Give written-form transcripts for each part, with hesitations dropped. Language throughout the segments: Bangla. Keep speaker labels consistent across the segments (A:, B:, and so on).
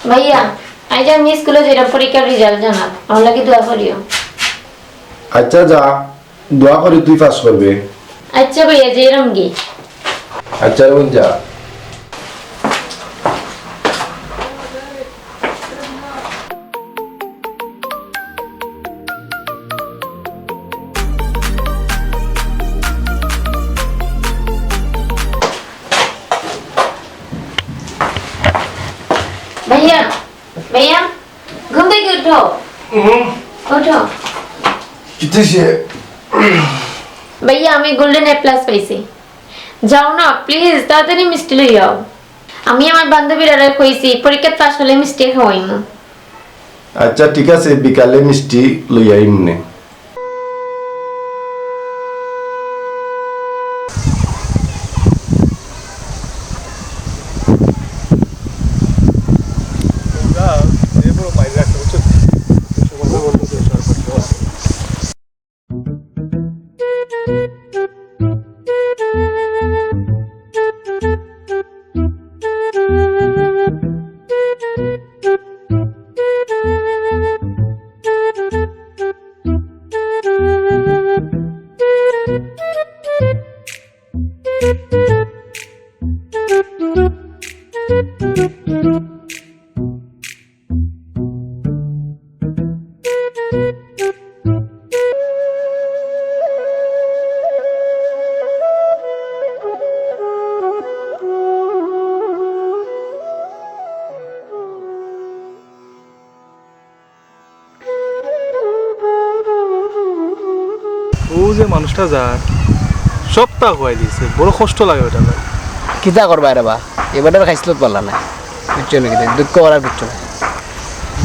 A: ভাইয়া আজ আমি স্কুলে যেটা পরীক্ষার রেজাল্ট জানাব আমার লাগি দোয়া করিও।
B: আচ্ছা যা দোয়া করি তুই পাস করবে।
A: আচ্ছা ভাইয়া যেরম গে।
B: আচ্ছা এখন যা।
A: ভাইয়া ভাইয়া ঘুম থেকে উঠো উঠো।
B: কিতেছে?
A: ভাইয়া আমি গোল্ডেন এ প্লাস পাইছি। যাও না প্লিজ তাড়াতাড়ি মিষ্টি লই যাও। আমি আমার বান্ধবীরা কইছি পরীক্ষা পাস হলে মিষ্টি খাওয়াইমু।
B: আচ্ছা ঠিক আছে বিকালে মিষ্টি লই আইম নে।
C: ও যে মানুষটা যার সপ্তাহ হয়ে দিয়েছে বড় কষ্ট লাগে ওটা।
D: কিতা করবা রে বা এবারে খাইছিল পারলা না বুঝছো নাকি দুঃখ করার কিছু না।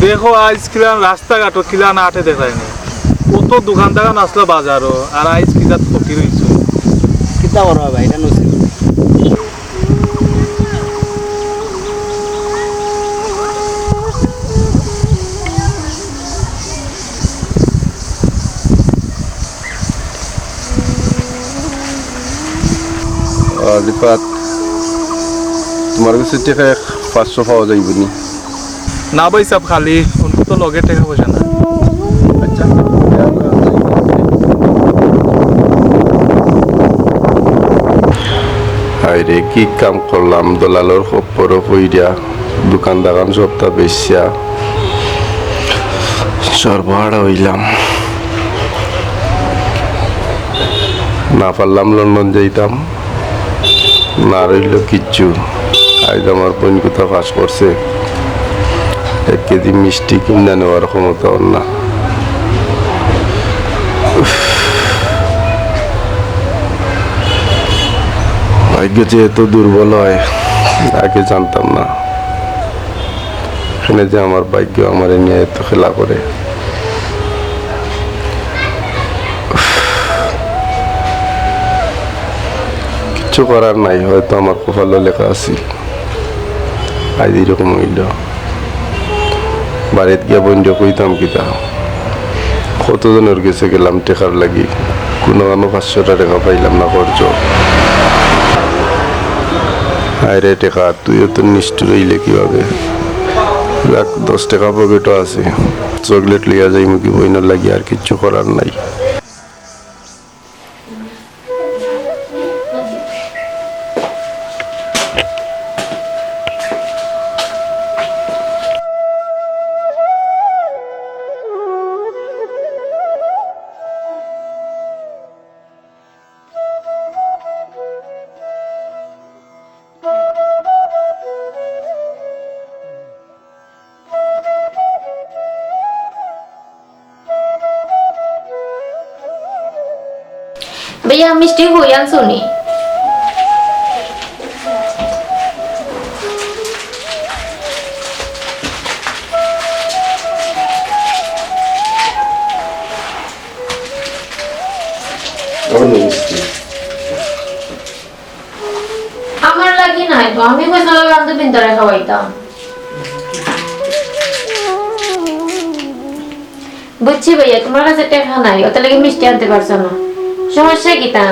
C: দেখো আজ কিলান রাস্তাঘাটও কিলান আটে দেখায়নি কত দোকান দাগান আসলো বাজারও আর আজ কিতা ফকির হয়েছে।
D: কিতা করবা ভাই এটা নসিব।
B: রিফাত তোমার কাছে টাকা 500 পাওয়া যাইব নি?
C: না ভাই সব খালি উनको তো লগে টাকা পয়সা না।
B: আচ্ছা আরে কি কাম করলাম দলালর খপ্পর পইরা দোকান দাগান সপ্তাহ বেশিয়া সর্বহারা হইলাম। না পারলাম লন্ডন যাইতাম না রইল কিচ্ছু। আজ আমার বোন কোথাও পাস করছে 1 কেজি মিষ্টি কিনা নেওয়ার ক্ষমতা ওর না। ভাগ্য যে এত দুর্বল হয় আগে জানতাম না। এখানে যে আমার ভাগ্য আমার নিয়ে এত খেলা করে। কিছু করার নাই, হয়তো আমার কপালে লেখা আছে আজ এরকম হইল। বাড়িত গিয়া বন্ধু কইতাম কিতা কতজনের গেছে গেলাম টেকার লাগি কোনো 500 টাকা পাইলাম না খরচ। আরে টেকা তুইও তো নিষ্ঠুর হইলে কিভাবে? 10 টাকা পকেটও আছে, চকলেট লিয়া যাই মুখি বইনার লাগি, আর কিচ্ছু করার নাই।
A: भैया मिष्टी हो या सुनी আমার লাগি নাই তো আমি কইছিলাম বান্ধবীর দ্বারা খাওয়াইতাম। বুঝছি ভাইয়া তোমার কাছে টাকা নাই ওটা লাগি মিষ্টি আনতে পারছো না। সমস্যা কি তা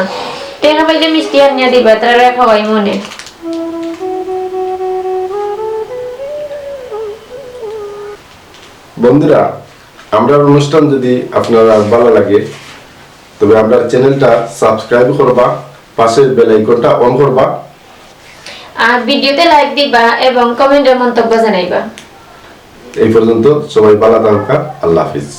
A: টাকা পাইলে মিষ্টি আনিয়া দিবা তারা খাওয়াই মনে।
B: বন্ধুরা, আমরা অনুষ্ঠান যদি আপনারা ভালো লাগে তবে আমরা চ্যানেলটা সাবস্ক্রাইব করবা, পাশের বেল আইকনটা অন করবা।
A: আর ভিডিওতে লাইক দিবা এবং কমেন্টে মন্তব্য জানাইবা।
B: এই পর্যন্ত সবাই ভালো থাকা, আল্লাহ হাফিজ।